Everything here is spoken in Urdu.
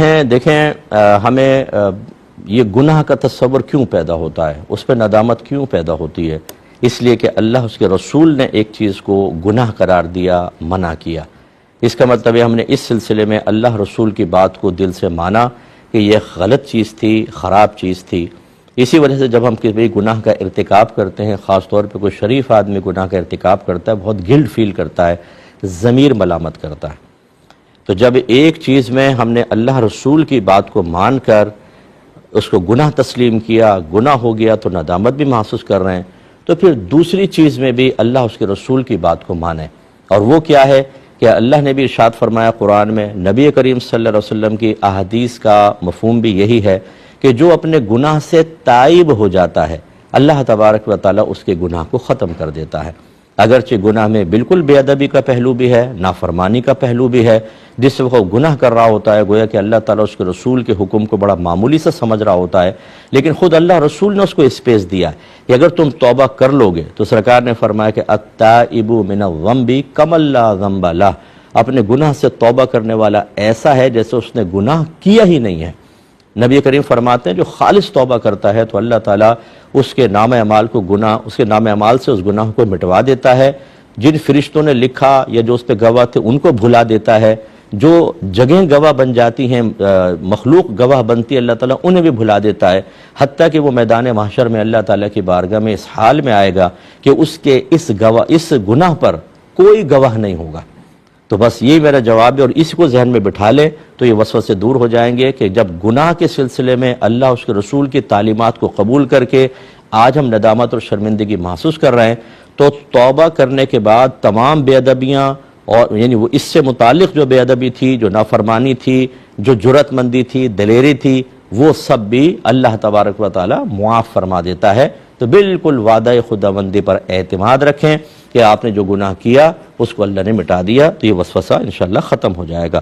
ہیں دیکھیں ہمیں یہ گناہ کا تصور کیوں پیدا ہوتا ہے، اس پہ ندامت کیوں پیدا ہوتی ہے؟ اس لیے کہ اللہ اس کے رسول نے ایک چیز کو گناہ قرار دیا، منع کیا۔ اس کا مطلب ہے ہم نے اس سلسلے میں اللہ رسول کی بات کو دل سے مانا کہ یہ غلط چیز تھی، خراب چیز تھی۔ اسی وجہ سے جب ہم کسی گناہ کا ارتکاب کرتے ہیں، خاص طور پہ کوئی شریف آدمی گناہ کا ارتکاب کرتا ہے، بہت گلٹ فیل کرتا ہے، ضمیر ملامت کرتا ہے۔ تو جب ایک چیز میں ہم نے اللہ رسول کی بات کو مان کر اس کو گناہ تسلیم کیا، گناہ ہو گیا تو ندامت بھی محسوس کر رہے ہیں، تو پھر دوسری چیز میں بھی اللہ اس کے رسول کی بات کو مانیں۔ اور وہ کیا ہے کہ اللہ نے بھی ارشاد فرمایا قرآن میں، نبی کریم صلی اللہ علیہ وسلم کی احادیث کا مفہوم بھی یہی ہے کہ جو اپنے گناہ سے تائب ہو جاتا ہے، اللہ تبارک و تعالیٰ اس کے گناہ کو ختم کر دیتا ہے۔ اگرچہ گناہ میں بالکل بے ادبی کا پہلو بھی ہے، نافرمانی کا پہلو بھی ہے، جس وقت وہ گناہ کر رہا ہوتا ہے گویا کہ اللہ تعالیٰ اس کے رسول کے حکم کو بڑا معمولی سے سمجھ رہا ہوتا ہے، لیکن خود اللہ رسول نے اس کو اسپیس دیا ہے کہ اگر تم توبہ کر لو گے تو سرکار نے فرمایا کہ التائب من الذنب کمن لا ذنب لہ، اپنے گناہ سے توبہ کرنے والا ایسا ہے جیسے اس نے گناہ کیا ہی نہیں ہے۔ نبی کریم فرماتے ہیں جو خالص توبہ کرتا ہے تو اللہ تعالیٰ اس کے نام اعمال کو اس کے نام اعمال سے اس گناہ کو مٹوا دیتا ہے، جن فرشتوں نے لکھا یا جو اس پہ گواہ تھے ان کو بھلا دیتا ہے، جو جگہیں گواہ بن جاتی ہیں، مخلوق گواہ بنتی ہے، اللہ تعالیٰ انہیں بھی بھلا دیتا ہے، حتیٰ کہ وہ میدان محشر میں اللہ تعالیٰ کی بارگاہ میں اس حال میں آئے گا کہ اس کے اس گناہ پر کوئی گواہ نہیں ہوگا۔ تو بس یہی میرا جواب ہے، اور اس کو ذہن میں بٹھا لے تو یہ وسوسے دور ہو جائیں گے کہ جب گناہ کے سلسلے میں اللہ اس کے رسول کی تعلیمات کو قبول کر کے آج ہم ندامت اور شرمندگی محسوس کر رہے ہیں، تو توبہ کرنے کے بعد تمام بے ادبیاں اور یعنی وہ اس سے متعلق جو بے ادبی تھی، جو نافرمانی تھی، جو جرأت مندی تھی، دلیری تھی، وہ سب بھی اللہ تبارک و تعالی معاف فرما دیتا ہے۔ تو بالکل وعدہ خداوندی پر اعتماد رکھیں کہ آپ نے جو گناہ کیا اس کو اللہ نے مٹا دیا، تو یہ وسوسہ انشاءاللہ ختم ہو جائے گا۔